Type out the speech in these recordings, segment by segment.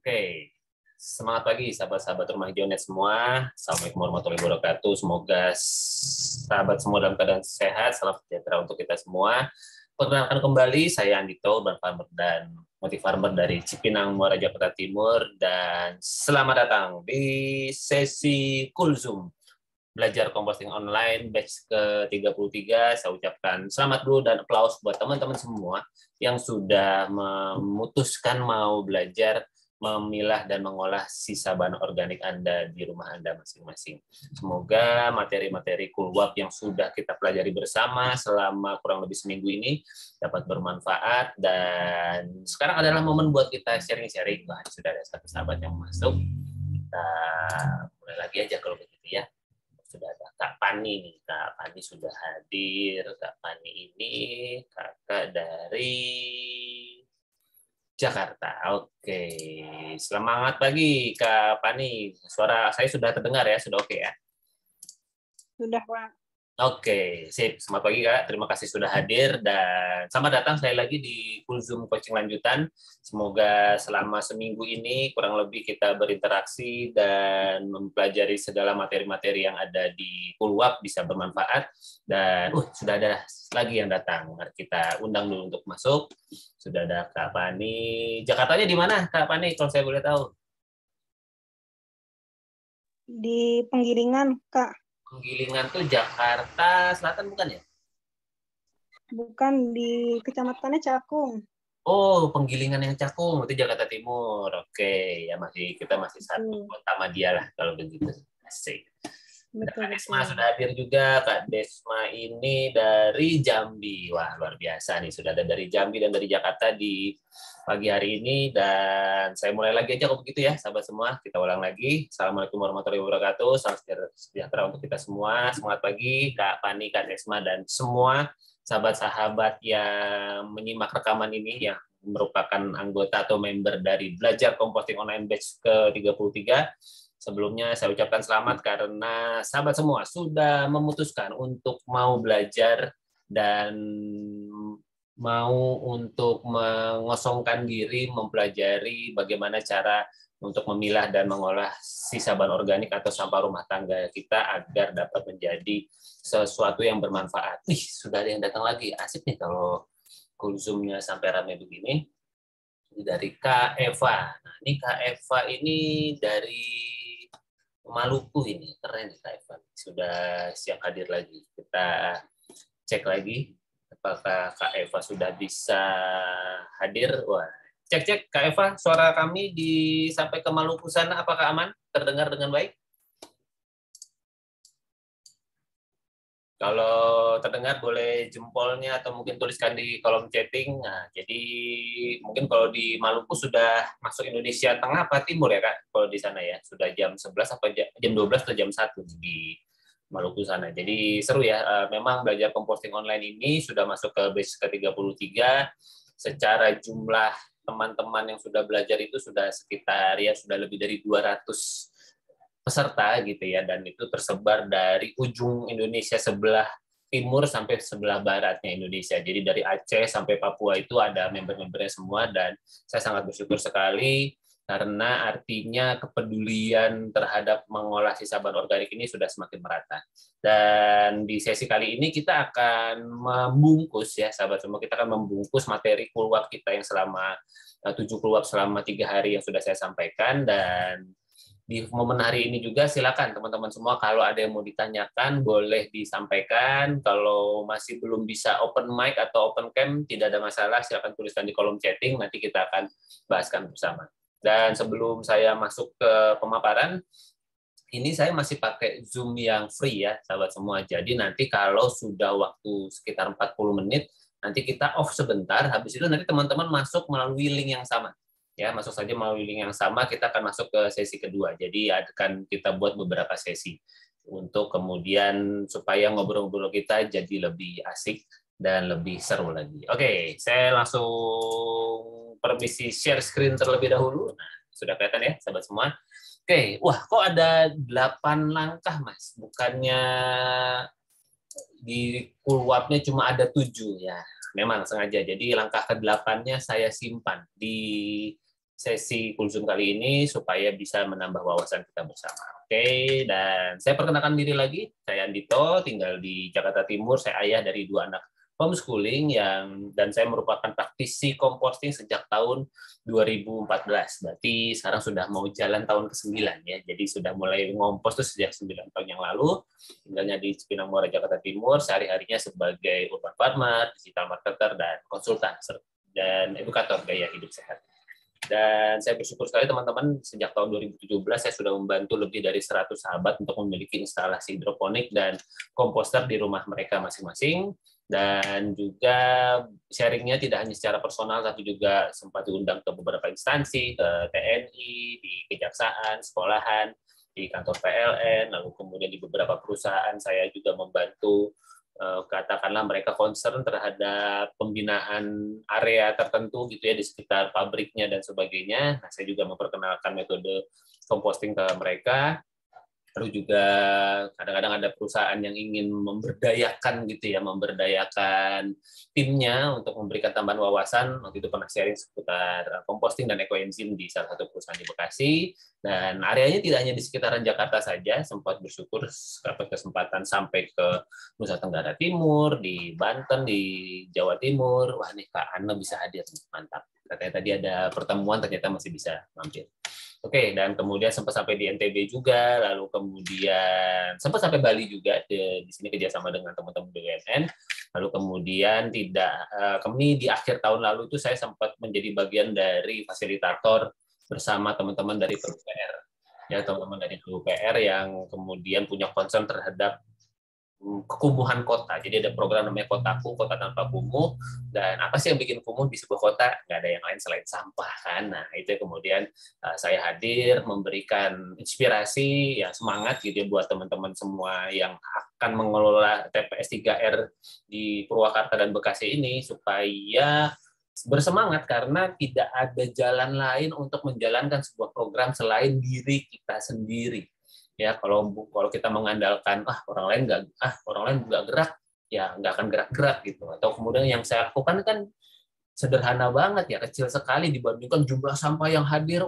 Oke, semangat pagi sahabat-sahabat Rumah Hijaunet semua. Assalamualaikum warahmatullahi wabarakatuh. Semoga sahabat semua dalam keadaan sehat, salam sejahtera untuk kita semua. Perkenalkan kembali, saya Andito, Urban Farmer dan Motif Farmer dari Cipinang, Muara Jakarta Timur. Dan selamat datang di sesi Cool Zoom belajar composting online batch ke-33. Saya ucapkan selamat dulu dan aplaus buat teman-teman semua yang sudah memutuskan mau belajar memilah dan mengolah sisa bahan organik Anda di rumah Anda masing-masing. Semoga materi-materi Coolwap yang sudah kita pelajari bersama selama kurang lebih seminggu ini dapat bermanfaat, dan sekarang adalah momen buat kita sharing-sharing. Wah, sudah ada satu sahabat yang masuk. Kita mulai lagi aja kalau begitu ya. Sudah ada Kak Pani nih. Kak Pani sudah hadir. Kak Pani ini kakak dari Jakarta. Oke. Selamat pagi Kak Pani. Suara saya sudah terdengar ya? Sudah oke ya? Sudah, Pak. Oke, sip. Selamat pagi Kak. Terima kasih sudah hadir dan selamat datang sekali lagi di Cool Zoom Coaching Lanjutan. Semoga selama seminggu ini kurang lebih kita berinteraksi dan mempelajari segala materi-materi yang ada di Coolwap bisa bermanfaat. Dan sudah ada lagi yang datang. Mari kita undang dulu untuk masuk. Sudah ada Kak Pani. Jakartanya di mana Kak Pani kalau saya boleh tahu? Di Penggilingan, Kak. Penggilingan tuh Jakarta Selatan bukan ya? Bukan, di kecamatannya Cakung. Oh, Penggilingan yang Cakung, itu Jakarta Timur. Oke, ya kita masih satu kota sama dia lah kalau begitu. Asik. Betul, Kak Desma sudah hadir juga. Kak Desma ini dari Jambi. Wah, luar biasa nih. Sudah ada dari Jambi dan dari Jakarta di pagi hari ini. Dan saya mulai lagi aja kalau begitu ya, sahabat semua. Kita ulang lagi. Assalamualaikum warahmatullahi wabarakatuh. Salam sejahtera untuk kita semua. Semangat pagi, Kak Pani, Kak Desma, dan semua sahabat-sahabat yang menyimak rekaman ini, yang merupakan anggota atau member dari Belajar Composting Online Batch ke-33. Sebelumnya saya ucapkan selamat karena sahabat semua sudah memutuskan untuk mau belajar dan mau untuk mengosongkan diri, mempelajari bagaimana cara untuk memilah dan mengolah sisa bahan organik atau sampah rumah tangga kita agar dapat menjadi sesuatu yang bermanfaat. Sudah ada yang datang lagi. Asik nih kalau Zoom-nya sampai ramai begini. Dari Kak Eva. Nah, ini Kak Eva ini dari Maluku ini. Keren nih Kak Eva. Sudah siap hadir lagi. Kita cek lagi apakah Kak Eva sudah bisa hadir. Wah, cek Kak Eva, suara kami sampai ke Maluku sana apakah aman? Terdengar dengan baik? Kalau terdengar boleh jempolnya atau mungkin tuliskan di kolom chatting. Nah, jadi mungkin kalau di Maluku sudah masuk Indonesia Tengah apa Timur ya Kak? Kalau di sana ya, sudah jam 11 apa jam 12 atau jam 1 di Maluku sana. Jadi seru ya, memang belajar composting online ini sudah masuk ke batch ke-33. Secara jumlah teman-teman yang sudah belajar itu sudah sekitar ya sudah lebih dari 200 peserta gitu ya, dan itu tersebar dari ujung Indonesia sebelah timur sampai sebelah baratnya Indonesia. Jadi dari Aceh sampai Papua itu ada member-membernya semua, dan saya sangat bersyukur sekali karena artinya kepedulian terhadap mengolah sisa bahan organik ini sudah semakin merata. Dan di sesi kali ini kita akan membungkus ya sahabat semua, kita akan membungkus materi Coolwap kita yang selama 7 Coolwap selama 3 hari yang sudah saya sampaikan. Dan di momen hari ini juga silakan teman-teman semua kalau ada yang mau ditanyakan boleh disampaikan. Kalau masih belum bisa open mic atau open cam tidak ada masalah, silakan tuliskan di kolom chatting, nanti kita akan bahaskan bersama. Dan sebelum saya masuk ke pemaparan, ini saya masih pakai Zoom yang free ya sahabat semua. Jadi nanti kalau sudah waktu sekitar 40 menit, nanti kita off sebentar, habis itu nanti teman-teman masuk melalui link yang sama. Ya, masuk saja melalui link yang sama, kita akan masuk ke sesi kedua. Jadi akan kita buat beberapa sesi untuk kemudian supaya ngobrol-ngobrol kita jadi lebih asik dan lebih seru lagi. Oke, saya langsung permisi share screen terlebih dahulu. Nah, sudah kelihatan ya sahabat semua. Oke, wah kok ada 8 langkah Mas? Bukannya di Coolwap-nya cuma ada 7 ya. Memang sengaja. Jadi langkah ke-8-nya saya simpan di sesi Kulzum kali ini supaya bisa menambah wawasan kita bersama. Oke, dan saya perkenalkan diri lagi. Saya Andito, tinggal di Jakarta Timur. Saya ayah dari 2 anak homeschooling dan saya merupakan praktisi composting sejak tahun 2014. Berarti sekarang sudah mau jalan tahun ke-9 ya. Jadi sudah mulai ngompos tuh sejak 9 tahun yang lalu. Tinggalnya di Cipinang Muara, Jakarta Timur. Sehari-harinya sebagai urban farmer, digital marketer, dan konsultan dan edukator gaya hidup sehat. Dan saya bersyukur sekali teman-teman, sejak tahun 2017 saya sudah membantu lebih dari 100 sahabat untuk memiliki instalasi hidroponik dan komposter di rumah mereka masing-masing. Dan juga sharingnya tidak hanya secara personal, tapi juga sempat diundang ke beberapa instansi, ke TNI, di kejaksaan, sekolahan, di kantor PLN, lalu kemudian di beberapa perusahaan saya juga membantu katakanlah mereka concern terhadap pembinaan area tertentu gitu ya di sekitar pabriknya dan sebagainya. Nah, saya juga memperkenalkan metode composting ke mereka. Lalu juga kadang-kadang ada perusahaan yang ingin memberdayakan gitu ya, memberdayakan timnya untuk memberikan tambahan wawasan. Waktu itu pernah sharing seputar composting dan ekoenzim di salah satu perusahaan di Bekasi. Dan areanya tidak hanya di sekitaran Jakarta saja, sempat bersyukur dapat kesempatan sampai ke Nusa Tenggara Timur, di Banten, di Jawa Timur. Wah, nih Kak Anna bisa hadir, mantap. Katanya tadi ada pertemuan, ternyata masih bisa mampir. Oke, dan kemudian sempat sampai di NTB juga, lalu kemudian sempat sampai Bali juga, di sini kerjasama dengan teman-teman BUMN, lalu kemudian kami di akhir tahun lalu itu saya sempat menjadi bagian dari fasilitator bersama teman-teman dari PUPR, ya teman-teman dari PUPR yang kemudian punya concern terhadap kekumuhan kota. Jadi ada program namanya Kotaku, Kota Tanpa Kumuh. Dan apa sih yang bikin kumuh di sebuah kota? Nggak ada yang lain selain sampah, kan? Nah, itu kemudian saya hadir memberikan inspirasi, ya semangat gitu ya, buat teman-teman semua yang akan mengelola TPS 3R di Purwakarta dan Bekasi ini, supaya bersemangat karena tidak ada jalan lain untuk menjalankan sebuah program selain diri kita sendiri. Ya, kalau kita mengandalkan orang lain nggak gerak, ya nggak akan gerak-gerak gitu. Atau kemudian yang saya lakukan kan sederhana banget ya, kecil sekali dibandingkan jumlah sampah yang hadir.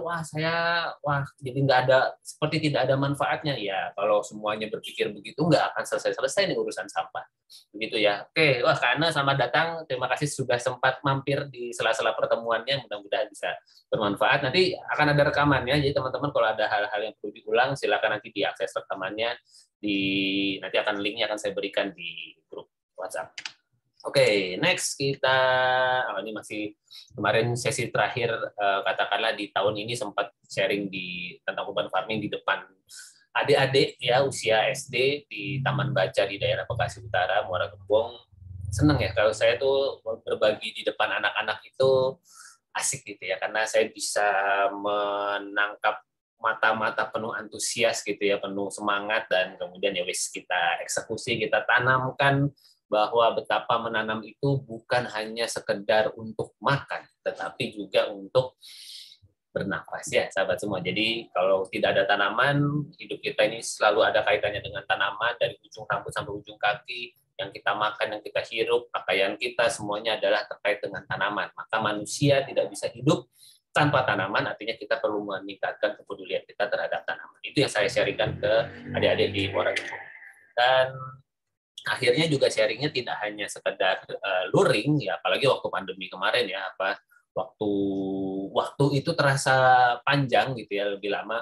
Jadi nggak ada, seperti tidak ada manfaatnya ya. Kalau semuanya berpikir begitu, nggak akan selesai nih urusan sampah. Begitu ya. Oke, karena selamat datang. Terima kasih sudah sempat mampir di sela-sela pertemuannya. Mudah-mudahan bisa bermanfaat. Nanti akan ada rekamannya. Jadi teman-teman kalau ada hal-hal yang perlu diulang, silakan nanti diakses rekamannya. Nanti linknya akan saya berikan di grup WhatsApp. Oke, next kita ini masih kemarin sesi terakhir, katakanlah di tahun ini sempat sharing tentang urban farming di depan adik-adik ya usia SD di Taman Baca di daerah Bekasi Utara, Muara Gembong. Seneng ya kalau saya tuh berbagi di depan anak-anak itu asik gitu ya, karena saya bisa menangkap mata-mata penuh antusias gitu ya, penuh semangat, dan kemudian ya wis kita eksekusi, kita tanamkan bahwa betapa menanam itu bukan hanya sekedar untuk makan, tetapi juga untuk bernafas ya sahabat semua. Jadi kalau tidak ada tanaman, hidup kita ini selalu ada kaitannya dengan tanaman, dari ujung rambut sampai ujung kaki, yang kita makan, yang kita hirup, pakaian kita, semuanya adalah terkait dengan tanaman. Maka manusia tidak bisa hidup tanpa tanaman, artinya kita perlu meningkatkan kepedulian kita terhadap tanaman. Itu yang saya sharingkan ke adik-adik di Muara Gembong. Dan akhirnya juga sharingnya tidak hanya sekedar luring ya, apalagi waktu pandemi kemarin ya, waktu itu terasa panjang gitu ya, lebih lama.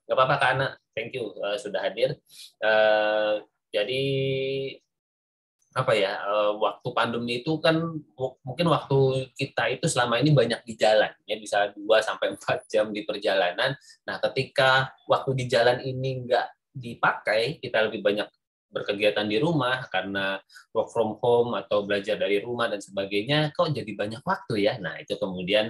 Nggak apa-apa Kak Ana, thank you sudah hadir. Jadi waktu pandemi itu kan mungkin waktu kita itu selama ini banyak di jalan ya, bisa 2-4 jam di perjalanan. Nah, ketika waktu di jalan ini nggak dipakai, kita lebih banyak berkegiatan di rumah karena work from home atau belajar dari rumah dan sebagainya, kok jadi banyak waktu ya. Nah, itu kemudian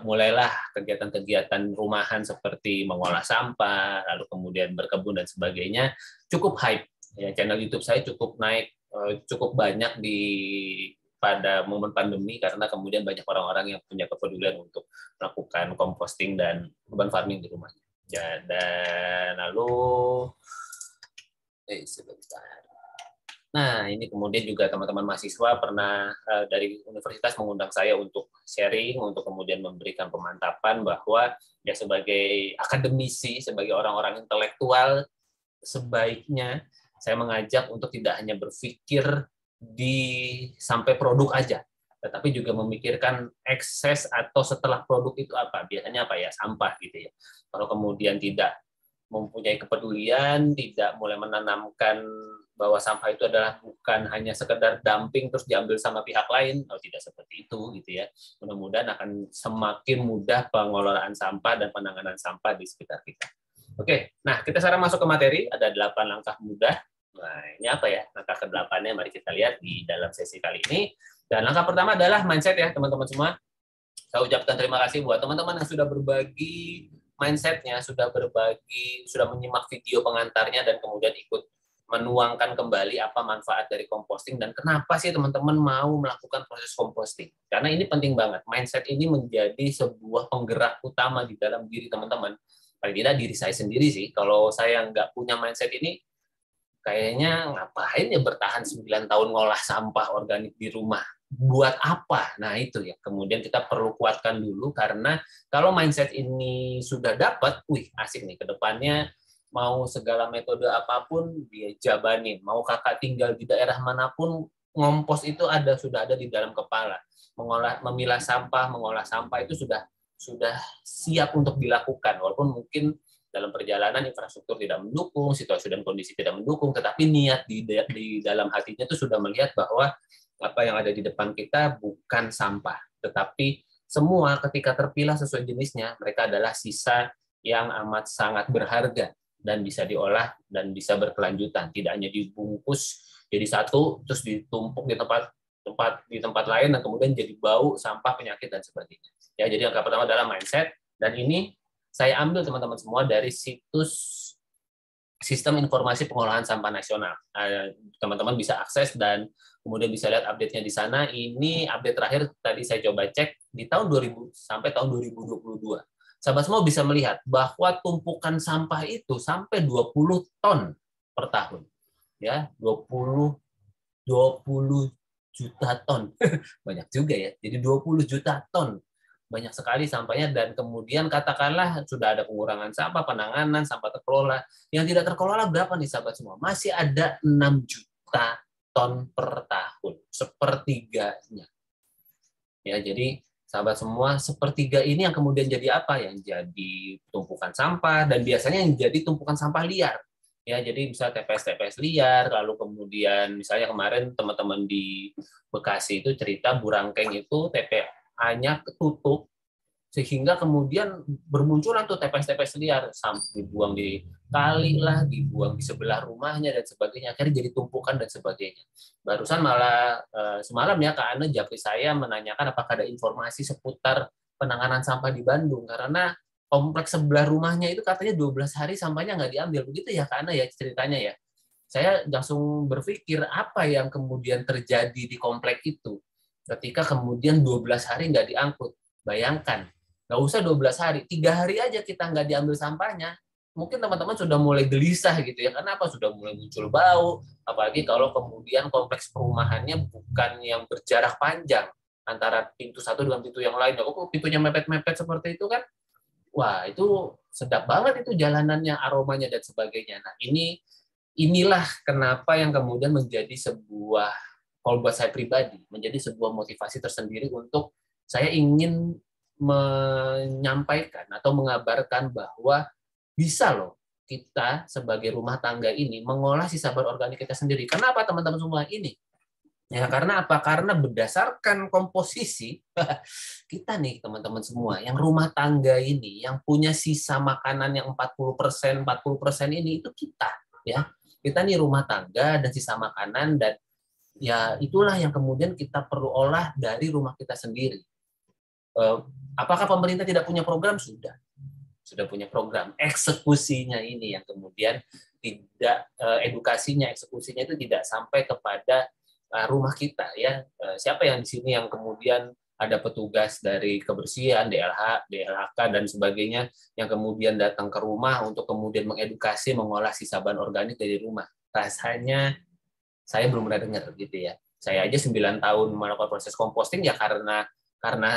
mulailah kegiatan-kegiatan rumahan seperti mengolah sampah, lalu kemudian berkebun dan sebagainya, cukup hype. Ya, channel YouTube saya cukup naik, cukup banyak pada momen pandemi, karena kemudian banyak orang-orang yang punya kepedulian untuk melakukan composting dan urban farming di rumahnya. Ya, dan lalu sebentar. Nah, ini kemudian juga teman-teman mahasiswa pernah dari universitas mengundang saya untuk sharing, untuk kemudian memberikan pemantapan bahwa ya sebagai akademisi, sebagai orang-orang intelektual, sebaiknya saya mengajak untuk tidak hanya berpikir di sampai produk aja, tetapi juga memikirkan ekses atau setelah produk itu apa. Biasanya apa ya? Sampah gitu ya. Kalau kemudian tidak mempunyai kepedulian, tidak mulai menanamkan bahwa sampah itu adalah bukan hanya sekedar dumping terus diambil sama pihak lain, atau tidak seperti itu gitu ya. Mudah-mudahan akan semakin mudah pengelolaan sampah dan penanganan sampah di sekitar kita. Oke, nah kita sekarang masuk ke materi, ada 8 langkah mudah. Nah, ini apa ya? Langkah ke-8-nya mari kita lihat di dalam sesi kali ini. Dan langkah pertama adalah mindset ya, teman-teman semua. Saya ucapkan terima kasih buat teman-teman yang sudah berbagi mindsetnya, sudah berbagi, sudah menyimak video pengantarnya, dan kemudian ikut menuangkan kembali apa manfaat dari composting dan kenapa sih teman-teman mau melakukan proses composting. Karena ini penting banget. Mindset ini menjadi sebuah penggerak utama di dalam diri teman-teman. Paling tidak diri saya sendiri sih. Kalau saya nggak punya mindset ini, kayaknya ngapain ya bertahan 9 tahun ngolah sampah organik di rumah. Buat apa? Nah itu ya. Kemudian kita perlu kuatkan dulu karena kalau mindset ini sudah dapat, wih asik nih ke depannya mau segala metode apapun dia jabanin. Mau kakak tinggal di daerah manapun, ngompos itu sudah ada di dalam kepala. Memilah sampah, mengolah sampah itu sudah siap untuk dilakukan. Walaupun mungkin dalam perjalanan infrastruktur tidak mendukung, situasi dan kondisi tidak mendukung, tetapi niat di dalam hatinya itu sudah melihat bahwa apa yang ada di depan kita bukan sampah, tetapi semua ketika terpilah sesuai jenisnya, mereka adalah sisa yang amat sangat berharga dan bisa diolah dan bisa berkelanjutan, tidak hanya dibungkus jadi satu terus ditumpuk di tempat lain dan kemudian jadi bau, sampah, penyakit dan sebagainya. Ya, jadi yang pertama adalah mindset, dan ini saya ambil teman-teman semua dari situs Sistem Informasi Pengolahan Sampah Nasional. Teman-teman bisa akses dan kemudian bisa lihat update-nya di sana. Ini update terakhir tadi saya coba cek di tahun 2000 sampai tahun 2022. Sahabat semua bisa melihat bahwa tumpukan sampah itu sampai 20 ton per tahun. Ya, 20 juta ton. Banyak juga ya. Jadi 20 juta ton. Banyak sekali sampahnya, dan kemudian katakanlah sudah ada pengurangan sampah, penanganan, sampah terkelola. Yang tidak terkelola berapa nih sahabat semua? Masih ada 6 juta ton per tahun. Sepertiganya. Ya, jadi sahabat semua, sepertiga ini yang kemudian jadi apa? Yang jadi tumpukan sampah, dan biasanya yang jadi tumpukan sampah liar. Ya, jadi bisa TPS-TPS liar, lalu kemudian misalnya kemarin teman-teman di Bekasi itu cerita Burangkeng itu TPA-nya ketutup, sehingga kemudian bermunculan tuh TPS-TPS liar, dibuang di kali lah, dibuang di sebelah rumahnya dan sebagainya, akhirnya jadi tumpukan dan sebagainya. Barusan malah semalam ya Kak Ane japri saya menanyakan apakah ada informasi seputar penanganan sampah di Bandung, karena kompleks sebelah rumahnya itu katanya 12 hari sampahnya nggak diambil. Begitu ya Kak Ane ya ceritanya ya. Saya langsung berpikir apa yang kemudian terjadi di komplek itu ketika kemudian 12 hari nggak diangkut. Bayangkan, nggak usah 12 hari, 3 hari aja kita nggak diambil sampahnya, mungkin teman-teman sudah mulai gelisah gitu ya, karena apa? Sudah mulai muncul bau, apalagi kalau kemudian kompleks perumahannya bukan yang berjarak panjang antara pintu satu dengan pintu yang lain. Kok pintunya mepet-mepet seperti itu kan? Wah, itu sedap banget itu jalanannya, aromanya dan sebagainya. Nah, inilah kenapa yang kemudian menjadi sebuah, kalau buat saya pribadi, menjadi sebuah motivasi tersendiri untuk saya ingin menyampaikan atau mengabarkan bahwa bisa loh kita sebagai rumah tangga ini mengolah sisa berorganik kita sendiri. Kenapa teman-teman semua ini? Ya karena apa? Karena berdasarkan komposisi kita nih teman-teman semua, yang rumah tangga ini, yang punya sisa makanan yang 40% ini itu kita, ya. Kita nih rumah tangga dan sisa makanan, dan ya itulah yang kemudian kita perlu olah dari rumah kita sendiri. Apakah pemerintah tidak punya program? Sudah punya program. Eksekusinya ini yang kemudian tidak, edukasinya, eksekusinya itu tidak sampai kepada rumah kita, ya. Siapa yang di sini yang kemudian ada petugas dari kebersihan, DLHK dan sebagainya yang kemudian datang ke rumah untuk kemudian mengedukasi mengolah sisa bahan organik dari rumah. Rasanya Saya belum pernah dengar gitu ya. Saya aja 9 tahun melakukan proses composting ya karena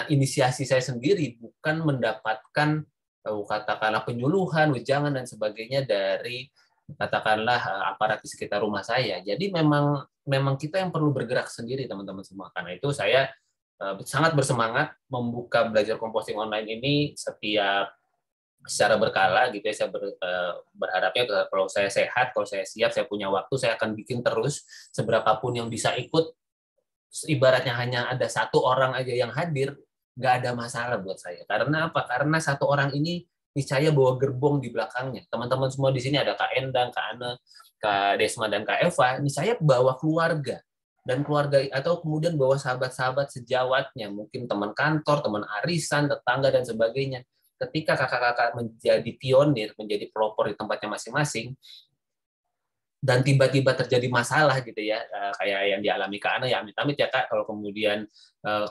inisiasi saya sendiri, bukan mendapatkan katakanlah penyuluhan, wejangan dan sebagainya dari katakanlah aparat di sekitar rumah saya. Jadi memang kita yang perlu bergerak sendiri teman-teman semua. Karena itu saya sangat bersemangat membuka belajar composting online ini secara berkala gitu ya. Saya berharapnya kalau saya sehat, kalau saya siap, saya punya waktu, saya akan bikin terus seberapapun yang bisa ikut. Ibaratnya hanya ada satu orang aja yang hadir, nggak ada masalah buat saya. Karena apa? Karena satu orang ini niscaya bawa gerbong di belakangnya. Teman-teman semua di sini ada Kak Endang, Kak Ane, Kak Desma, dan Kak Eva. Niscaya bawa keluarga. Dan keluarga atau kemudian bawa sahabat-sahabat sejawatnya, mungkin teman kantor, teman arisan, tetangga, dan sebagainya. Ketika kakak-kakak menjadi pionir, menjadi pelopor di tempatnya masing-masing, dan tiba-tiba terjadi masalah gitu ya, kayak yang dialami Kak Ana, ya amit-amit ya Kak, kalau kemudian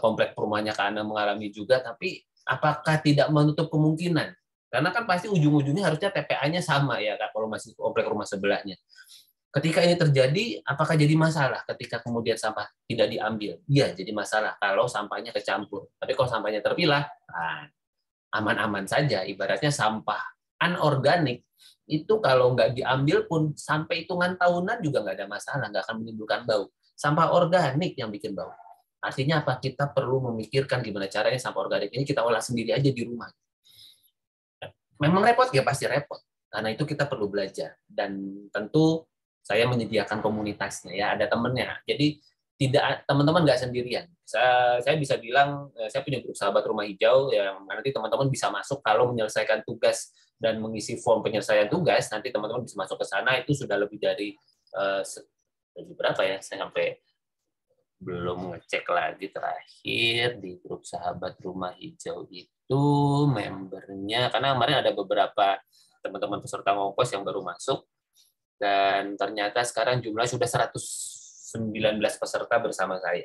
komplek perumahannya Kak Ana mengalami juga, tapi apakah tidak menutup kemungkinan? Karena kan pasti ujung-ujungnya harusnya TPA-nya sama ya Kak, kalau masih komplek rumah sebelahnya. Ketika ini terjadi, apakah jadi masalah ketika kemudian sampah tidak diambil? Iya, jadi masalah kalau sampahnya kecampur. Tapi kalau sampahnya terpilah, aman-aman saja. Ibaratnya sampah anorganik itu kalau nggak diambil pun sampai hitungan tahunan juga nggak ada masalah, nggak akan menimbulkan bau. Sampah organik yang bikin bau. Artinya apa? Kita perlu memikirkan gimana caranya sampah organik ini kita olah sendiri aja di rumah. Memang repot ya, pasti repot. Karena itu kita perlu belajar. Dan tentu saya menyediakan komunitasnya ya, ada temennya. Jadi tidak, teman-teman nggak sendirian. Saya bisa bilang saya punya grup sahabat rumah hijau yang nanti teman-teman bisa masuk kalau menyelesaikan tugas dan mengisi form penyelesaian tugas, nanti teman-teman bisa masuk ke sana. Itu sudah lebih dari berapa ya, saya sampai belum ngecek lagi terakhir di grup sahabat rumah hijau itu membernya, karena kemarin ada beberapa teman-teman peserta ngongkos yang baru masuk, dan ternyata sekarang jumlah sudah 119 peserta bersama saya.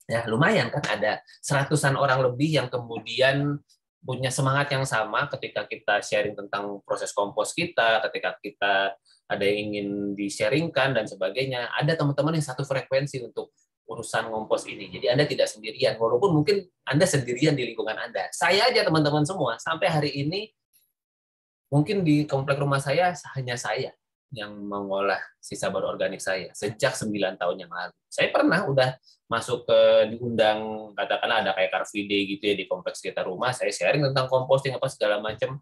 Ya, lumayan kan, ada 100-an orang lebih yang kemudian punya semangat yang sama ketika kita sharing tentang proses kompos kita, ketika kita ada yang ingin di-sharingkan dan sebagainya. Ada teman-teman yang satu frekuensi untuk urusan ngompos ini. Jadi Anda tidak sendirian, walaupun mungkin Anda sendirian di lingkungan Anda. Saya aja teman-teman semua, sampai hari ini mungkin di komplek rumah saya hanya saya yang mengolah sisa baru organik saya sejak 9 tahun yang lalu. Saya pernah udah masuk ke diundang, katakanlah ada kayak Car Free Day gitu ya di kompleks sekitar rumah, saya sharing tentang composting apa segala macam.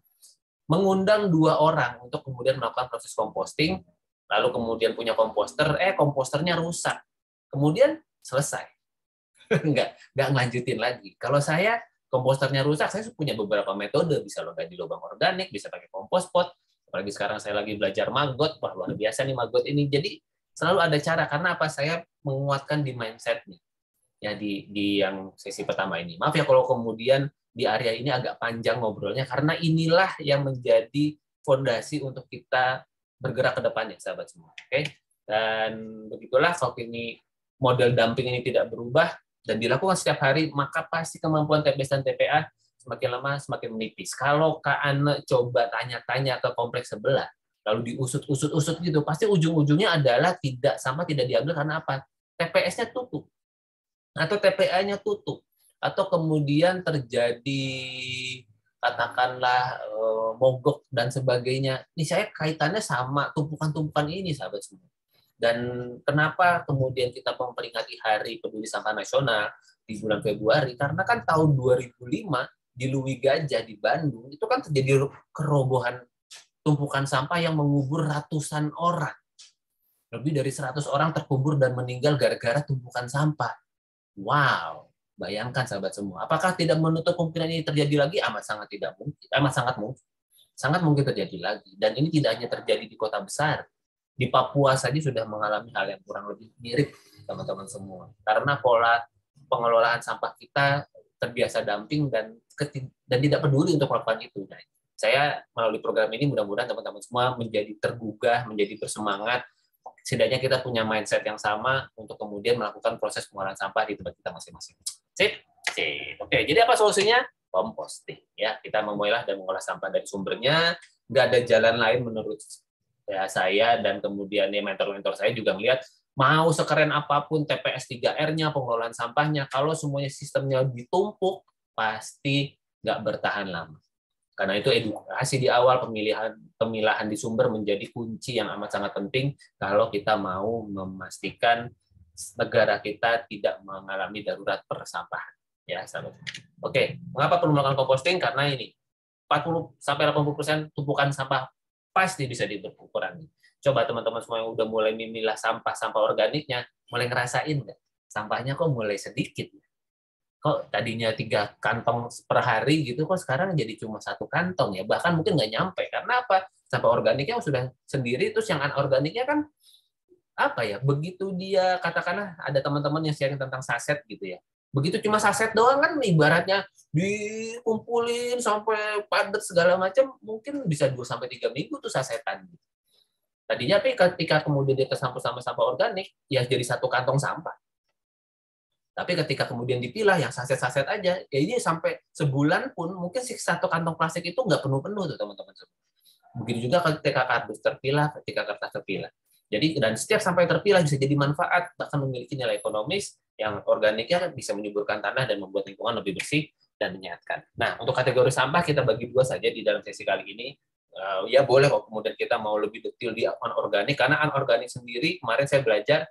Mengundang 2 orang untuk kemudian melakukan proses composting, lalu kemudian punya komposter, komposternya rusak. Kemudian selesai. nggak ngelanjutin lagi. Kalau saya komposternya rusak, saya punya beberapa metode, bisa logam di lubang organik, bisa pakai kompos pot. Apalagi sekarang saya lagi belajar maggot, wah luar biasa nih maggot ini. Jadi selalu ada cara, karena apa? Saya menguatkan di mindset-nya. Ya di yang sesi pertama ini. Maaf ya kalau kemudian di area ini agak panjang ngobrolnya, karena inilah yang menjadi fondasi untuk kita bergerak ke depannya, sahabat semua. Oke? Dan begitulah, kalau ini model dumping ini tidak berubah dan dilakukan setiap hari, maka pasti kemampuan TPS dan TPA semakin lama semakin menipis. Kalau Kak Ane coba tanya-tanya ke kompleks sebelah, lalu diusut-usut gitu, pasti ujung-ujungnya adalah tidak diambil karena apa? TPS-nya tutup, atau TPA-nya tutup, atau kemudian terjadi katakanlah mogok dan sebagainya. Ini saya kaitannya sama tumpukan-tumpukan ini, sahabat semua. Dan kenapa kemudian kita memperingati Hari Peduli Sampah Nasional di bulan Februari? Karena kan tahun 2005 di Lui Gajah di Bandung itu kan terjadi kerobohan tumpukan sampah yang mengubur ratusan orang. Lebih dari 100 orang terkubur dan meninggal gara-gara tumpukan sampah. Wow, bayangkan sahabat semua. Apakah tidak menutup kemungkinan ini terjadi lagi? Amat sangat tidak mungkin. Sangat mungkin terjadi lagi. Dan ini tidak hanya terjadi di kota besar. Di Papua saja sudah mengalami hal yang kurang lebih mirip, teman-teman semua. Karena pola pengelolaan sampah kita terbiasa dumping dan tidak peduli untuk melakukan itu. Nah, saya melalui program ini mudah-mudahan teman-teman semua menjadi tergugah, menjadi bersemangat. Setidaknya kita punya mindset yang sama untuk kemudian melakukan proses pengolahan sampah di tempat kita masing-masing. Sip. Oke, jadi apa solusinya? Composting. Ya, kita memilah dan mengolah sampah dari sumbernya. Nggak ada jalan lain menurut ya saya, dan kemudian mentor-mentor saya juga melihat Mau sekeren apapun TPS 3R-nya, pengelolaan sampahnya, kalau semuanya sistemnya ditumpuk, pasti nggak bertahan lama. Karena itu edukasi di awal, pemilahan di sumber menjadi kunci yang amat sangat penting kalau kita mau memastikan negara kita tidak mengalami darurat persampahan. Ya, sahabat. Oke, mengapa perlu melakukan composting? Karena ini 40-80% tumpukan sampah pasti bisa dikurangi. Coba teman-teman semua yang udah mulai memilah sampah organiknya, mulai ngerasain nggak? Sampahnya kok mulai sedikit. Kok tadinya 3 kantong per hari gitu, kok sekarang jadi cuma 1 kantong ya, bahkan mungkin nggak nyampe. Karena apa? Sampah organiknya sudah sendiri, terus yang anorganiknya kan apa ya, begitu dia katakanlah ada teman-teman yang sharing tentang saset gitu ya, begitu cuma saset doang kan ibaratnya dikumpulin sampai padat segala macam, mungkin bisa 2-3 minggu tuh sasetan. Tadinya tapi ketika kemudian dia tercampur sama sampah organik, ya jadi 1 kantong sampah. Tapi ketika kemudian dipilah yang saset-saset aja, ya ini sampai sebulan pun mungkin 1 kantong plastik itu nggak penuh-penuh tuh teman-teman. Begitu juga ketika kardus terpilah, ketika kertas terpilah. Jadi dan setiap sampai terpilah bisa jadi manfaat, bahkan memiliki nilai ekonomis yang organiknya bisa menyuburkan tanah dan membuat lingkungan lebih bersih dan menyehatkan. Nah, untuk kategori sampah kita bagi 2 saja di dalam sesi kali ini. Ya boleh kok kemudian kita mau lebih detail di anorganik, karena anorganik sendiri kemarin saya belajar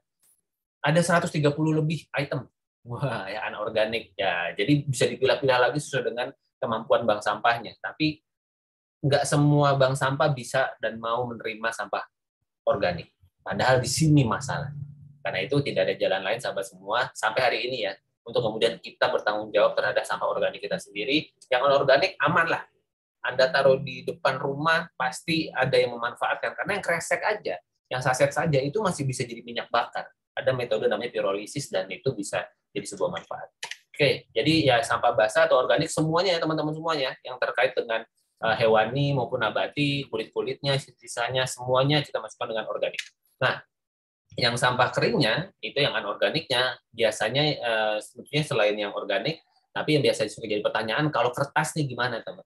ada 130 lebih item. Wah, ya anorganik ya. Jadi bisa dipilah-pilah lagi sesuai dengan kemampuan bank sampahnya. Tapi nggak semua bank sampah bisa dan mau menerima sampah organik. Padahal di sini masalah. Karena itu tidak ada jalan lain sahabat semua sampai hari ini ya, untuk kemudian kita bertanggung jawab terhadap sampah organik kita sendiri. Yang anorganik aman lah. Anda taruh di depan rumah pasti ada yang memanfaatkan, karena yang kresek aja, yang saset saja itu masih bisa jadi minyak bakar. Ada metode namanya pirolisis dan itu bisa jadi sebuah manfaat. Oke, jadi ya sampah basah atau organik semuanya ya teman-teman semuanya yang terkait dengan hewani maupun nabati, kulit-kulitnya, sisanya semuanya kita masukkan dengan organik. Nah, yang sampah keringnya itu yang anorganiknya biasanya sebetulnya selain yang organik, tapi yang biasa jadi pertanyaan, kalau kertas nih gimana teman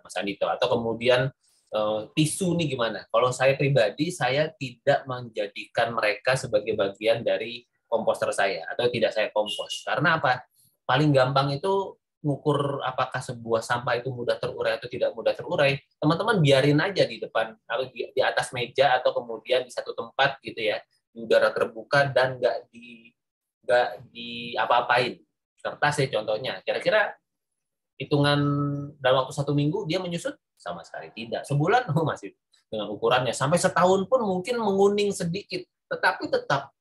Mas Andito, atau kemudian tisu nih gimana? Kalau saya pribadi saya tidak menjadikan mereka sebagai bagian dari komposter saya atau tidak saya kompos. Karena apa? Paling gampang itu ngukur apakah sebuah sampah itu mudah terurai atau tidak mudah terurai. Teman-teman biarin aja di depan atau di atas meja atau kemudian di satu tempat gitu ya, di udara terbuka dan nggak di apa-apain. Kertas ya contohnya. Kira-kira hitungan dalam waktu 1 minggu dia menyusut? Sama sekali tidak. Sebulan masih dengan ukurannya. Sampai setahun pun mungkin menguning sedikit, tetapi tetap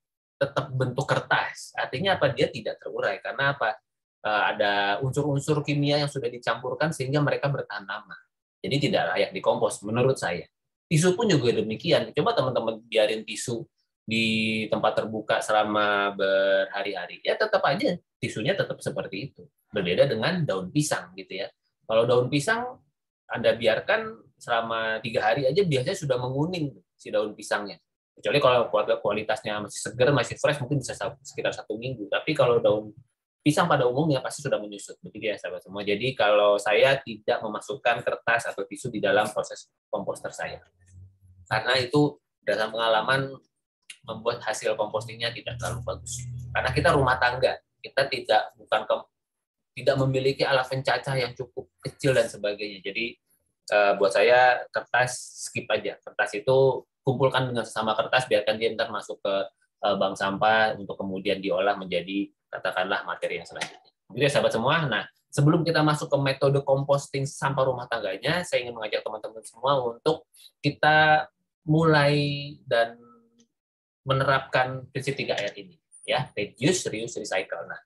bentuk kertas. Artinya apa? Dia tidak terurai. Karena apa? Ada unsur-unsur kimia yang sudah dicampurkan sehingga mereka bertahan lama. Jadi tidak layak dikompos menurut saya. Tisu pun juga demikian. Coba teman-teman biarin tisu di tempat terbuka selama berhari-hari, ya tetap aja tisunya tetap seperti itu. Berbeda dengan daun pisang gitu ya. Kalau daun pisang Anda biarkan selama 3 hari aja biasanya sudah menguning si daun pisangnya. Kecuali kalau kualitasnya masih segar, masih fresh, mungkin bisa sekitar 1 minggu. Tapi kalau daun pisang pada umumnya pasti sudah menyusut. Begitu ya sahabat semua. Jadi kalau saya tidak memasukkan kertas atau tisu di dalam proses komposter saya. Karena itu dalam pengalaman membuat hasil compostingnya tidak terlalu bagus. Karena kita rumah tangga, kita tidak memiliki alat pencacah yang cukup kecil dan sebagainya. Jadi buat saya kertas skip aja. Kertas itu kumpulkan dengan sesama kertas, biarkan dia ntar masuk ke bank sampah untuk kemudian diolah menjadi katakanlah materi yang selanjutnya. Begitu ya sahabat semua. Nah, sebelum kita masuk ke metode composting sampah rumah tangganya, saya ingin mengajak teman-teman semua untuk kita mulai dan menerapkan prinsip 3R ini, ya, reduce, reuse, recycle. Nah,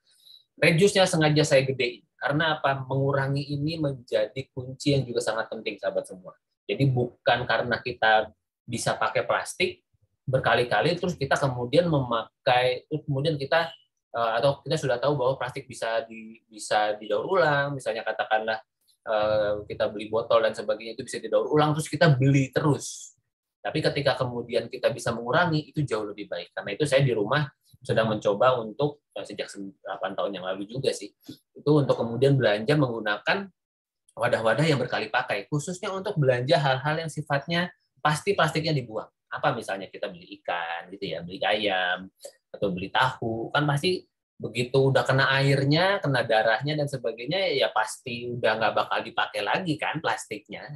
reduce-nya sengaja saya gedein karena apa? Mengurangi ini menjadi kunci yang juga sangat penting, sahabat semua. Jadi bukan karena kita bisa pakai plastik berkali-kali terus kita kemudian memakai, kemudian kita atau kita sudah tahu bahwa plastik bisa didaur ulang, misalnya katakanlah kita beli botol dan sebagainya itu bisa didaur ulang terus kita beli terus. Tapi ketika kemudian kita bisa mengurangi, itu jauh lebih baik. Karena itu saya di rumah sedang mencoba untuk, sejak 8 tahun yang lalu juga sih, itu untuk kemudian belanja menggunakan wadah-wadah yang berkali pakai, khususnya untuk belanja hal-hal yang sifatnya pasti plastiknya dibuang. apa misalnya kita beli ikan gitu ya, beli ayam atau beli tahu, kan pasti begitu udah kena airnya, kena darahnya dan sebagainya, ya pasti udah nggak bakal dipakai lagi kan plastiknya.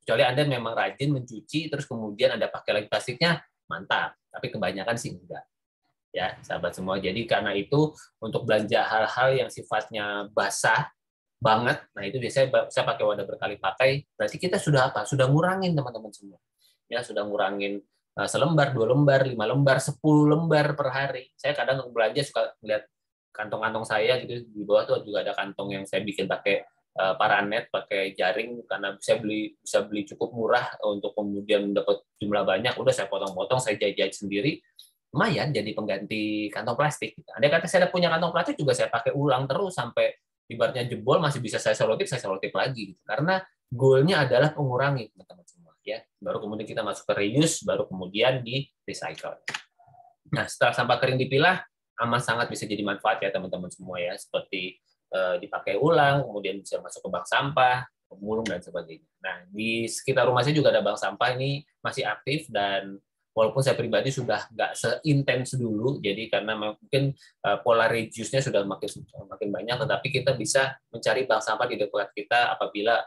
Kecuali Anda memang rajin mencuci, terus kemudian Anda pakai lagi plastiknya, mantap. Tapi kebanyakan sih enggak. Ya, sahabat semua. Jadi karena itu untuk belanja hal-hal yang sifatnya basah banget, nah itu biasanya saya pakai wadah berkali pakai. Berarti kita sudah apa? Sudah ngurangin teman-teman semua. Ya, sudah ngurangin selembar, 2 lembar, 5 lembar, 10 lembar per hari. Saya kadang belanja suka lihat kantong-kantong saya gitu, di bawah tuh juga ada kantong yang saya bikin pakai paranet, pakai jaring, karena bisa beli cukup murah untuk kemudian dapat jumlah banyak. Udah saya potong-potong, saya jahit-jahit sendiri, lumayan jadi pengganti kantong plastik. Andai kata saya punya kantong plastik juga saya pakai ulang terus sampai ibaratnya jebol masih bisa saya selotip lagi gitu. Karena goalnya adalah mengurangi, teman-teman semua ya. Baru kemudian kita masuk ke reuse, baru kemudian di recycle. Nah, setelah sampah kering dipilah, aman sangat bisa jadi manfaat ya teman-teman semua ya, seperti dipakai ulang, kemudian bisa masuk ke bank sampah, pemulung dan sebagainya. Nah, di sekitar rumah saya juga ada bank sampah, ini masih aktif, dan walaupun saya pribadi sudah nggak seintens dulu, jadi karena mungkin pola reduce-nya sudah makin banyak, tetapi kita bisa mencari bank sampah di dekat kita apabila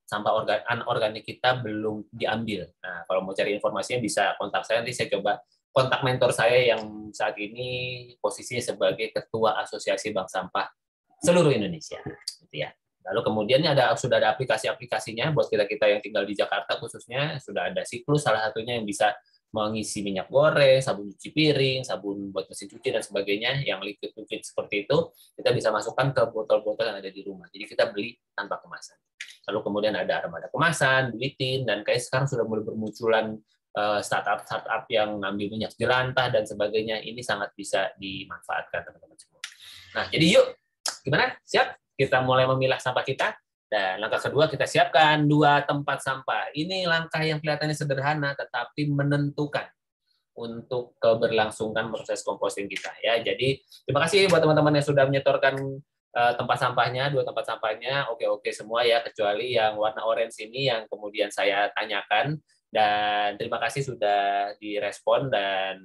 sampah anorganik kita belum diambil. Nah, kalau mau cari informasinya bisa kontak saya, nanti saya coba kontak mentor saya yang saat ini posisinya sebagai Ketua Asosiasi Bank Sampah seluruh Indonesia, gitu ya. Lalu kemudian sudah ada aplikasi-aplikasinya buat kita yang tinggal di Jakarta khususnya, sudah ada Siklus salah satunya yang bisa mengisi minyak goreng, sabun cuci piring, sabun buat mesin cuci dan sebagainya, yang liquid seperti itu kita bisa masukkan ke botol-botol yang ada di rumah. Jadi kita beli tanpa kemasan. Lalu kemudian ada armada kemasan, buitin, dan kayak sekarang sudah mulai bermunculan startup yang ngambil minyak jelantah dan sebagainya. Ini sangat bisa dimanfaatkan teman-teman semua. Nah, jadi yuk, gimana? Siap? Kita mulai memilah sampah kita. Dan langkah kedua, kita siapkan 2 tempat sampah. Ini langkah yang kelihatannya sederhana, tetapi menentukan untuk keberlangsungan proses composting kita. Ya, jadi terima kasih buat teman-teman yang sudah menyetorkan tempat sampahnya, 2 tempat sampahnya. Oke semua ya, kecuali yang warna orange ini yang kemudian saya tanyakan. Dan terima kasih sudah direspon, dan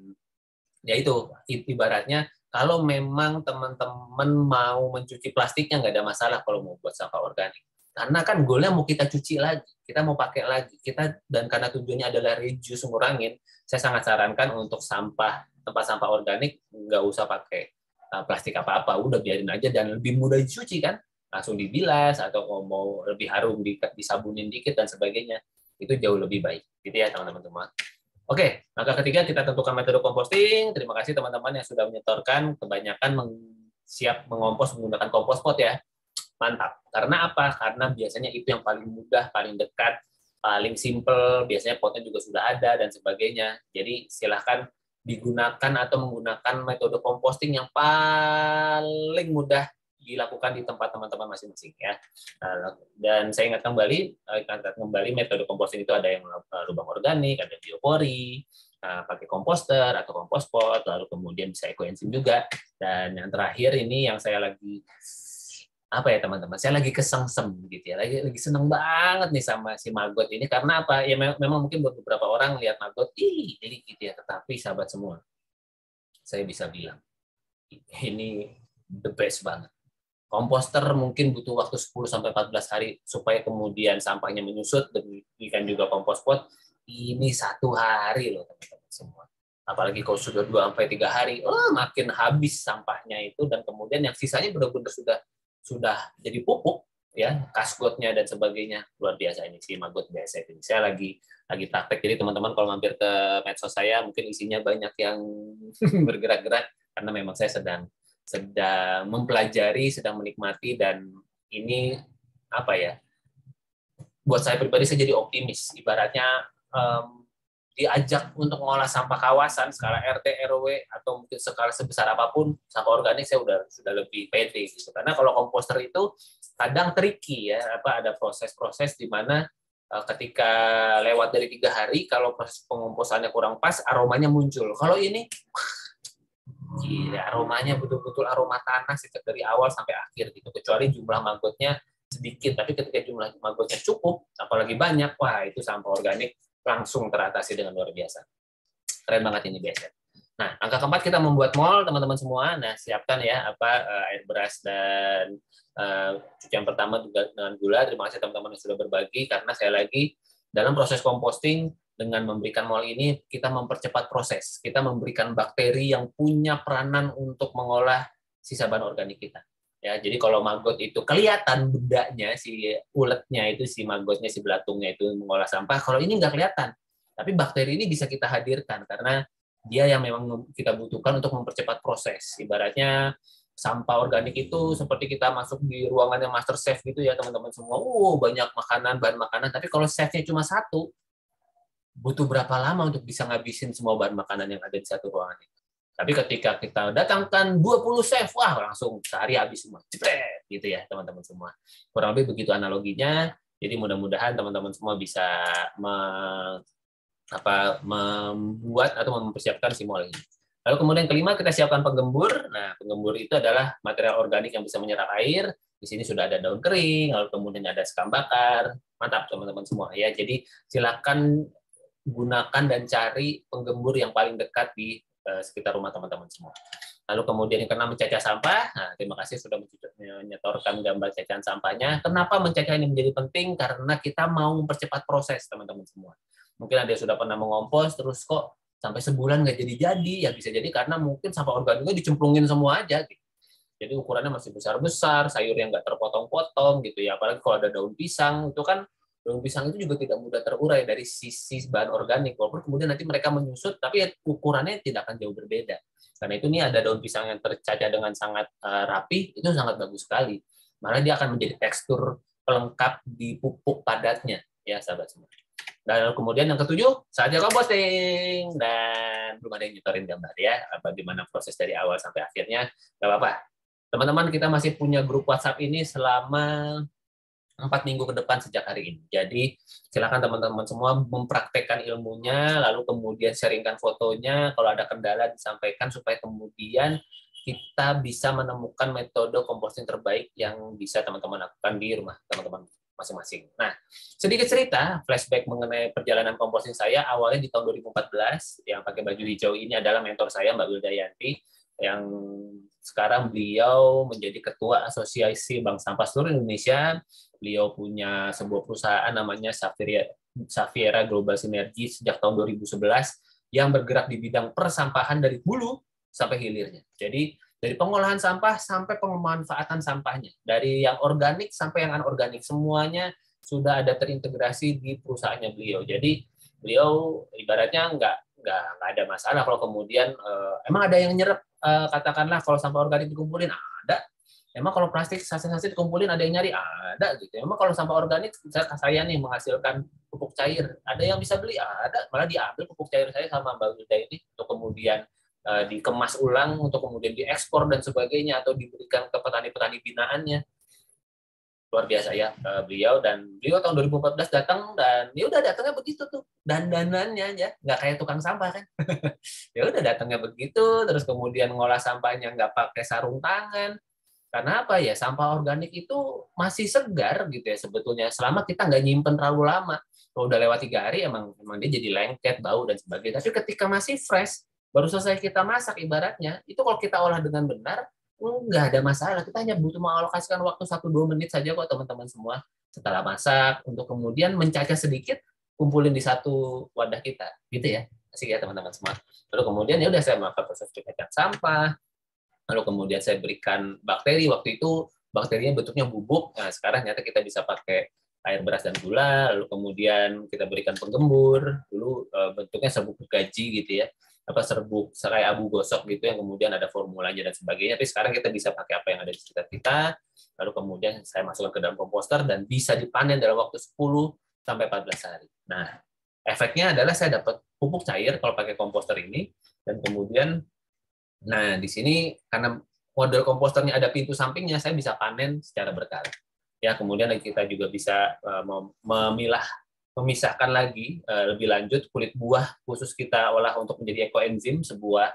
ya itu ibaratnya kalau memang teman-teman mau mencuci plastiknya nggak ada masalah kalau mau buat sampah organik. Karena kan goalnya mau kita cuci lagi, kita mau pakai lagi, dan karena tujuannya adalah reduce, ngurangin, saya sangat sarankan untuk tempat sampah organik nggak usah pakai plastik apa-apa, udah biarin aja dan lebih mudah dicuci kan, langsung dibilas atau mau lebih harum disabunin dikit dan sebagainya, itu jauh lebih baik, gitu ya teman-teman semua. Oke, langkah ketiga kita tentukan metode composting. Terima kasih teman-teman yang sudah menyetorkan. Kebanyakan siap mengompos menggunakan kompos pot ya. Mantap. Karena apa? Karena biasanya itu yang paling mudah, paling dekat, paling simple. Biasanya potnya juga sudah ada dan sebagainya. Jadi silahkan digunakan atau menggunakan metode composting yang paling mudah dilakukan di tempat teman-teman masing-masing ya. Dan saya ingatkan kembali metode composting itu ada yang lubang organik, ada biopori, pakai komposter atau kompos pot, lalu kemudian bisa ekoenzim juga. Dan yang terakhir ini yang saya lagi teman-teman, saya lagi kesengsem gitu ya, lagi seneng banget nih sama si maggot ini. Karena apa? Ya memang mungkin buat beberapa orang lihat maggot, jadi gitu ya. Tetapi sahabat semua, saya bisa bilang ini the best banget. Komposter mungkin butuh waktu 10-14 hari supaya kemudian sampahnya menyusut, demikian juga kompos pot. Ini 1 hari loh teman-teman semua. Apalagi kalau sudah 2-3 hari, makin habis sampahnya itu, dan kemudian yang sisanya benar-benar sudah jadi pupuk ya, kasgotnya dan sebagainya. Luar biasa ini si maggot biasa ini. Saya lagi praktek, jadi teman-teman kalau mampir ke medsos saya mungkin isinya banyak yang bergerak-gerak, karena memang saya sedang mempelajari, sedang menikmati, dan ini buat saya pribadi saya jadi optimis. Ibaratnya diajak untuk mengolah sampah kawasan skala RT RW atau mungkin skala sebesar apapun, sampah organik saya sudah lebih pede gitu. Karena kalau komposter itu kadang tricky ya, ada proses-proses di mana ketika lewat dari 3 hari, kalau proses pengomposannya kurang pas, aromanya muncul. Kalau ini gila, aromanya betul-betul aroma tanah sejak dari awal sampai akhir gitu. Kecuali jumlah maggotnya sedikit, tapi ketika jumlah maggotnya cukup, apalagi banyak, wah itu sampah organik langsung teratasi dengan luar biasa. Keren banget ini BSF. Nah, langkah keempat kita membuat mall, teman-teman semua. Nah, siapkan ya air beras dan cucian pertama juga dengan gula. Terima kasih teman-teman yang sudah berbagi, karena saya lagi dalam proses composting dengan memberikan mall ini kita mempercepat proses. Kita memberikan bakteri yang punya peranan untuk mengolah sisa bahan organik kita. Ya, jadi kalau maggot itu kelihatan bendanya, si uletnya itu, si maggotnya, si belatungnya itu mengolah sampah. Kalau ini nggak kelihatan. Tapi bakteri ini bisa kita hadirkan karena dia yang memang kita butuhkan untuk mempercepat proses. Ibaratnya sampah organik itu seperti kita masuk di ruangannya master chef gitu ya teman-teman semua. Banyak makanan, bahan makanan. Tapi kalau chefnya cuma satu, butuh berapa lama untuk bisa ngabisin semua bahan makanan yang ada di satu ruangan itu. Tapi ketika kita datangkan 20 chef, wah langsung sehari habis semua. Cepet gitu ya teman-teman semua. Kurang lebih begitu analoginya. Jadi mudah-mudahan teman-teman semua bisa membuat atau mempersiapkan si mall ini. Lalu kemudian kelima, kita siapkan penggembur. Nah, penggembur itu adalah material organik yang bisa menyerap air. Di sini sudah ada daun kering, lalu kemudian ada sekam bakar. Mantap teman-teman semua ya. Jadi silakan gunakan dan cari penggembur yang paling dekat di sekitar rumah teman-teman semua. Lalu kemudian yang keenam, mencacah sampah. Nah, terima kasih sudah menyetorkan gambar cacahan sampahnya. Kenapa mencacah ini menjadi penting? Karena kita mau mempercepat proses teman-teman semua. Mungkin ada yang sudah pernah mengompos, terus kok sampai sebulan nggak jadi-jadi, ya bisa jadi karena mungkin sampah organiknya dicemplungin semua aja. Gitu. Jadi ukurannya masih besar-besar, sayur yang nggak terpotong-potong, gitu ya. Apalagi kalau ada daun pisang, itu kan daun pisang itu juga tidak mudah terurai dari sisi bahan organik. Walaupun kemudian nanti mereka menyusut, tapi ukurannya tidak akan jauh berbeda. Karena itu nih ada daun pisang yang tercacah dengan sangat rapi, itu sangat bagus sekali. Malah dia akan menjadi tekstur pelengkap di pupuk padatnya, ya sahabat semua. Dan kemudian yang ketujuh, saatnya composting. Dan belum ada yang nyetorin gambar ya, bagaimana proses dari awal sampai akhirnya. Nggak apa-apa. Teman-teman, kita masih punya grup WhatsApp ini selama 4 minggu ke depan sejak hari ini. Jadi silakan teman-teman semua mempraktekkan ilmunya, lalu kemudian sharingkan fotonya. Kalau ada kendala disampaikan supaya kemudian kita bisa menemukan metode composting terbaik yang bisa teman-teman lakukan di rumah teman-teman masing-masing. Nah, sedikit cerita flashback mengenai perjalanan composting saya. Awalnya di tahun 2014, yang pakai baju hijau ini adalah mentor saya, Mbak Wilda Yanti, yang sekarang beliau menjadi ketua Asosiasi Bank Sampah seluruh Indonesia. Beliau punya sebuah perusahaan namanya Safiera Global Synergy sejak tahun 2011 yang bergerak di bidang persampahan dari hulu sampai hilirnya. Jadi dari pengolahan sampah sampai pemanfaatan sampahnya, dari yang organik sampai yang anorganik, semuanya sudah ada terintegrasi di perusahaannya beliau. Jadi beliau ibaratnya nggak ada masalah kalau kemudian emang ada yang nyerap, katakanlah kalau sampah organik dikumpulin ada, emang kalau plastik saset-saset dikumpulin ada yang nyari ada gitu. Emang kalau sampah organik saya nih menghasilkan pupuk cair, ada yang bisa beli ada, malah diambil pupuk cair saya sama Mbak Wilda ini untuk kemudian dikemas ulang untuk kemudian diekspor dan sebagainya atau diberikan ke petani-petani binaannya. Luar biasa ya beliau, dan beliau tahun 2014 datang dan ya udah datangnya begitu tuh dandanannya ya, nggak kayak tukang sampah kan. Ya udah datangnya begitu, terus kemudian ngolah sampahnya nggak pakai sarung tangan. Karena apa ya, sampah organik itu masih segar gitu ya sebetulnya selama kita nggak nyimpen terlalu lama. Kalau udah lewat 3 hari emang dia jadi lengket, bau dan sebagainya. Tapi ketika masih fresh, baru selesai kita masak ibaratnya, itu kalau kita olah dengan benar, nggak ada masalah. Kita hanya butuh mengalokasikan waktu 1-2 menit saja kok teman-teman semua setelah masak untuk kemudian mencacah sedikit, kumpulin di satu wadah kita, gitu ya. Asik ya teman-teman semua. Lalu kemudian ya udah saya melakukan proses pencacahan sampah, lalu kemudian saya berikan bakteri. Waktu itu bakterinya bentuknya bubuk. Nah, sekarang ternyata kita bisa pakai air beras dan gula, lalu kemudian kita berikan penggembur. Dulu bentuknya serbuk gaji gitu ya, serbuk serai abu gosok gitu yang kemudian ada formulanya dan sebagainya. Tapi sekarang kita bisa pakai apa yang ada di sekitar kita. Lalu kemudian saya masukkan ke dalam komposter dan bisa dipanen dalam waktu 10 sampai 14 hari. Nah, efeknya adalah saya dapat pupuk cair kalau pakai komposter ini, dan kemudian nah di sini karena model komposternya ada pintu sampingnya, saya bisa panen secara berkala. Ya, kemudian kita juga bisa memisahkan lagi lebih lanjut kulit buah khusus kita olah untuk menjadi ekoenzim, sebuah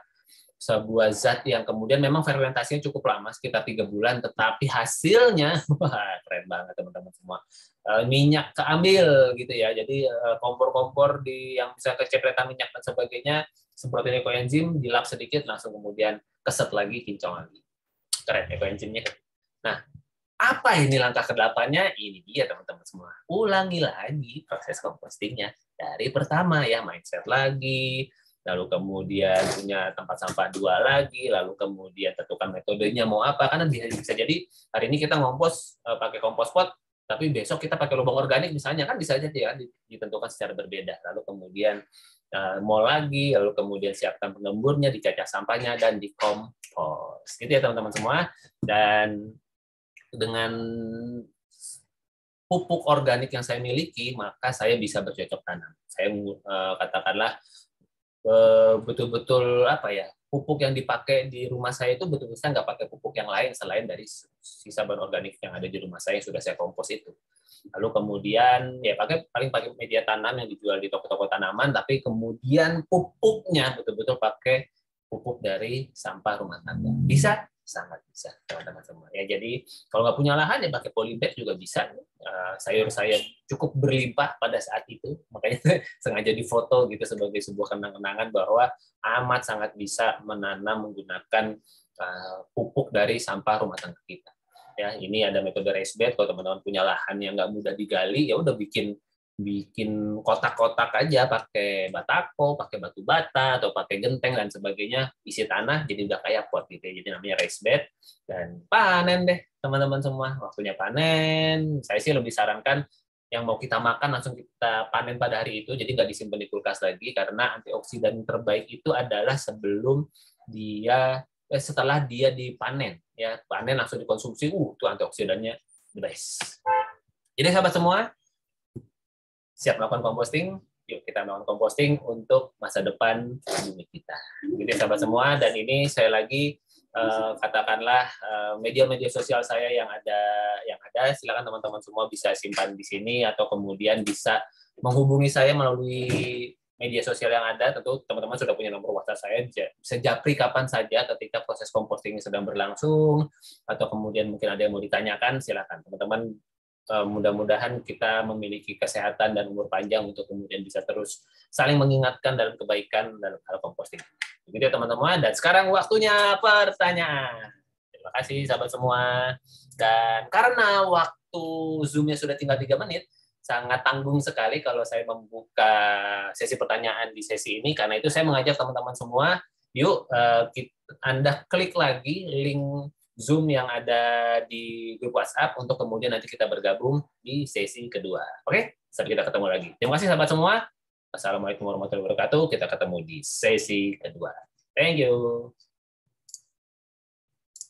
sebuah zat yang kemudian memang fermentasinya cukup lama, sekitar 3 bulan, tetapi hasilnya, wah keren banget teman-teman semua. Minyak keambil gitu ya, jadi kompor-kompor yang bisa kecepretan minyak dan sebagainya, semprotin ekoenzim, dilap sedikit, langsung kemudian keset lagi, kincong lagi. Keren ekoenzimnya. Nah, apa ini langkah ke-8-nya? Ini dia teman-teman semua. Ulangi lagi proses compostingnya dari pertama ya, mindset lagi, lalu kemudian punya tempat sampah 2 lagi, lalu kemudian tentukan metodenya mau apa, karena bisa jadi hari ini kita ngompos pakai kompos pot, tapi besok kita pakai lubang organik misalnya, kan bisa jadi ya ditentukan secara berbeda. Lalu kemudian mau lagi, lalu kemudian siapkan pengemburnya, dicacah sampahnya, dan dikompos. Gitu ya teman-teman semua. Dan dengan pupuk organik yang saya miliki, maka saya bisa bercocok tanam. Saya katakanlah betul-betul apa ya, pupuk yang dipakai di rumah saya itu betul-betul saya nggak pakai pupuk yang lain selain dari sisa bahan organik yang ada di rumah saya yang sudah saya kompos itu. Lalu kemudian ya paling pakai media tanam yang dijual di toko-toko tanaman, tapi kemudian pupuknya betul-betul pakai pupuk dari sampah rumah tangga. Bisa? Sangat bisa, teman-teman semua. Ya, jadi kalau nggak punya lahan ya pakai polybag juga bisa. Sayur saya cukup berlimpah pada saat itu, makanya sengaja difoto gitu sebagai sebuah kenang-kenangan bahwa amat sangat bisa menanam menggunakan pupuk dari sampah rumah tangga kita. Ya, ini ada metode raised bed. Kalau teman-teman punya lahan yang nggak mudah digali, ya udah bikin kotak-kotak aja, pakai batako, pakai batu bata, atau pakai genteng dan sebagainya, isi tanah, jadi udah kayak pot gitu ya. Jadi namanya raised bed, dan panen deh teman-teman semua. Waktunya panen, saya sih lebih sarankan yang mau kita makan langsung kita panen pada hari itu, jadi nggak disimpan di kulkas lagi, karena antioksidan terbaik itu adalah setelah dia dipanen. Ya, panen langsung dikonsumsi, itu antioksidannya the best. Jadi sahabat semua, siap melakukan composting? Yuk kita melakukan composting untuk masa depan bumi kita. Jadi sahabat semua, dan ini saya lagi katakanlah media-media sosial saya yang ada, silakan teman-teman semua bisa simpan di sini, atau kemudian bisa menghubungi saya melalui media sosial yang ada. Tentu teman-teman sudah punya nomor WhatsApp saya, bisa japri kapan saja ketika proses composting sedang berlangsung, atau kemudian mungkin ada yang mau ditanyakan, silakan teman-teman. Mudah-mudahan kita memiliki kesehatan dan umur panjang untuk kemudian bisa terus saling mengingatkan dalam kebaikan dalam hal composting. Begitu ya teman-teman. Dan sekarang waktunya pertanyaan. Terima kasih sahabat semua. Dan karena waktu Zoom-nya sudah tinggal 3 menit, sangat tanggung sekali kalau saya membuka sesi pertanyaan di sesi ini. Karena itu saya mengajak teman-teman semua, yuk Anda klik lagi link Zoom yang ada di grup WhatsApp untuk kemudian nanti kita bergabung di sesi kedua. Oke? Sampai kita ketemu lagi. Terima kasih sahabat semua. Assalamualaikum warahmatullahi wabarakatuh. Kita ketemu di sesi kedua. Thank you.